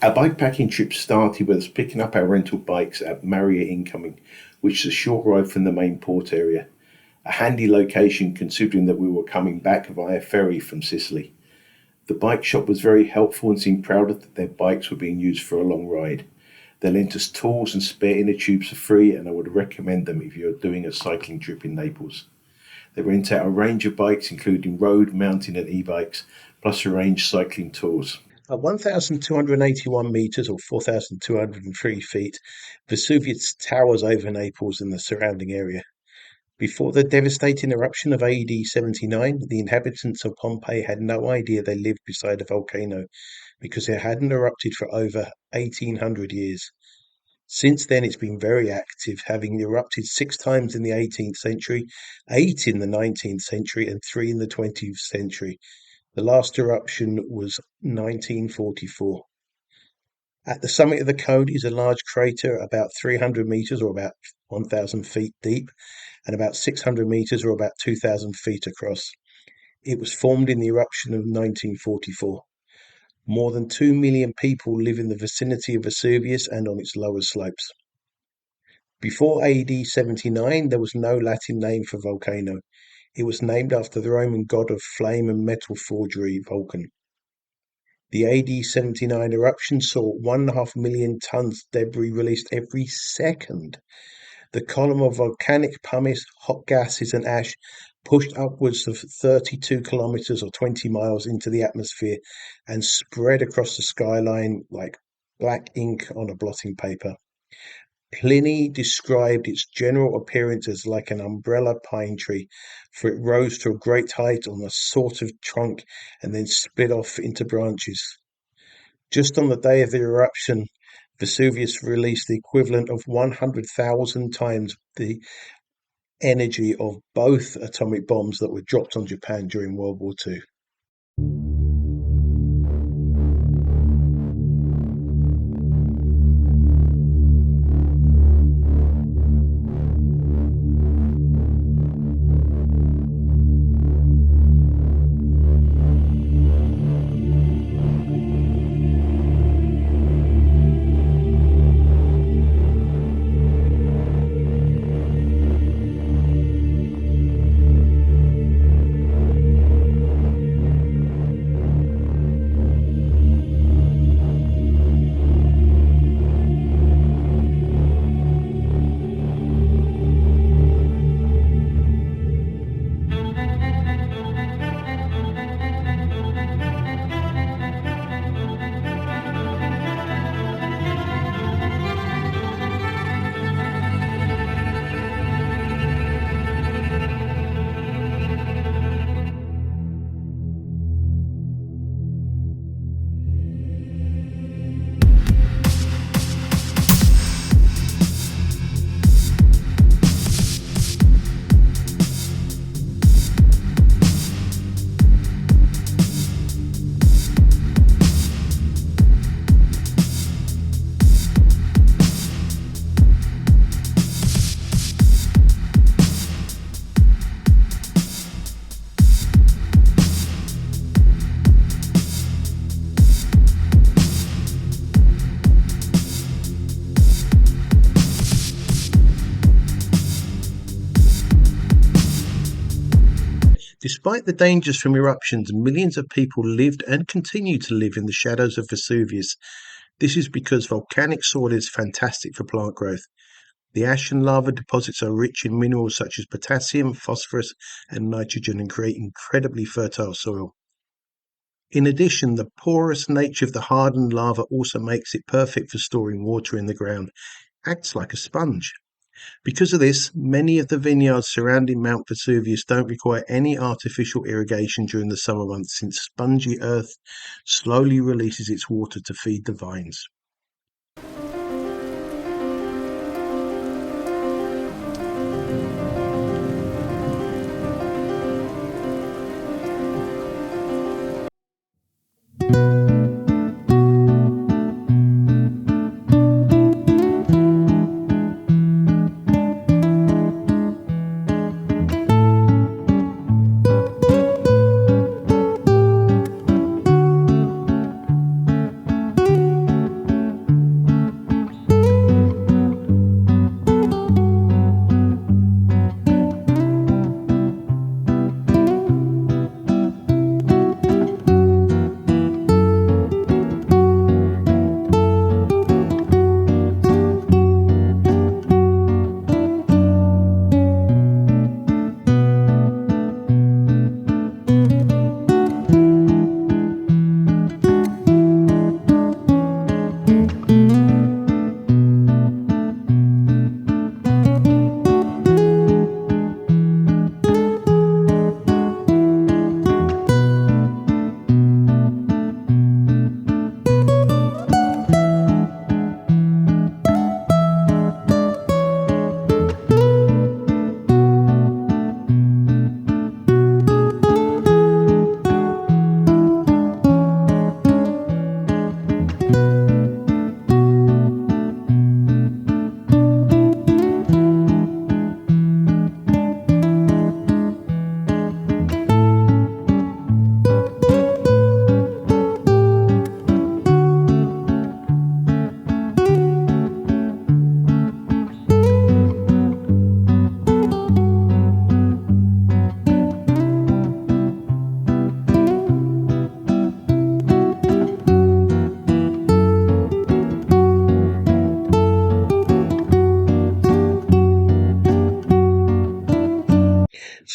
Our bikepacking trip started with us picking up our rental bikes at Marea incoming, which is a short ride from the main port area. A handy location considering that we were coming back via ferry from Sicily. The bike shop was very helpful and seemed proud that their bikes were being used for a long ride. They lent us tools and spare inner tubes for free, and I would recommend them if you're doing a cycling trip in Naples. They rent out a range of bikes including road, mountain and e-bikes, plus arrange cycling tours. At 1,281 metres or 4,203 feet, Vesuvius towers over Naples and the surrounding area. Before the devastating eruption of AD 79, the inhabitants of Pompeii had no idea they lived beside a volcano because it hadn't erupted for over 1,800 years. Since then, it's been very active, having erupted 6 times in the 18th century, 8 in the 19th century, and 3 in the 20th century. The last eruption was 1944. At the summit of the cone is a large crater about 300 meters or about 1,000 feet deep and about 600 meters or about 2,000 feet across. It was formed in the eruption of 1944. More than 2 million people live in the vicinity of Vesuvius and on its lower slopes. Before AD 79, there was no Latin name for volcano. It was named after the Roman god of flame and metal forgery, Vulcan. The AD 79 eruption saw 1.5 million tons of debris released every second. The column of volcanic pumice, hot gases and ash pushed upwards of 32 kilometers or 20 miles into the atmosphere and spread across the skyline like black ink on a blotting paper. Pliny described its general appearance as like an umbrella pine tree, for it rose to a great height on a sort of trunk and then split off into branches. Just on the day of the eruption, Vesuvius released the equivalent of 100,000 times the energy of both atomic bombs that were dropped on Japan during World War II. Despite the dangers from eruptions, millions of people lived and continue to live in the shadows of Vesuvius. This is because volcanic soil is fantastic for plant growth. The ash and lava deposits are rich in minerals such as potassium, phosphorus, and nitrogen and create incredibly fertile soil. In addition, the porous nature of the hardened lava also makes it perfect for storing water in the ground. It acts like a sponge. Because of this, many of the vineyards surrounding Mount Vesuvius don't require any artificial irrigation during the summer months, since spongy earth slowly releases its water to feed the vines.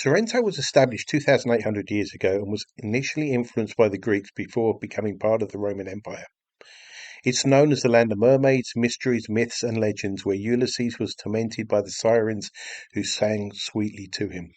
Sorrento was established 2,800 years ago and was initially influenced by the Greeks before becoming part of the Roman Empire. It's known as the land of mermaids, mysteries, myths, and legends, where Ulysses was tormented by the sirens who sang sweetly to him.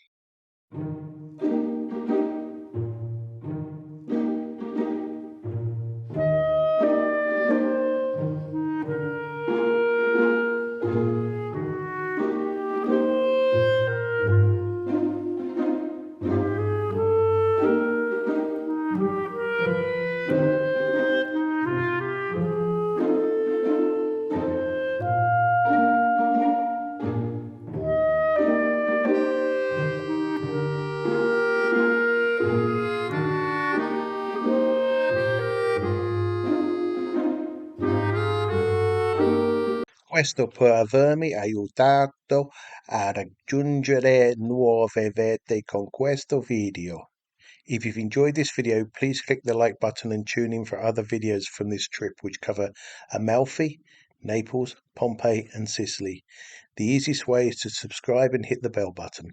Questo può avermi aiutato a raggiungere nuove vette con questo video. If you've enjoyed this video, please click the like button and tune in for other videos from this trip which cover Amalfi, Naples, Pompeii and Sicily. The easiest way is to subscribe and hit the bell button.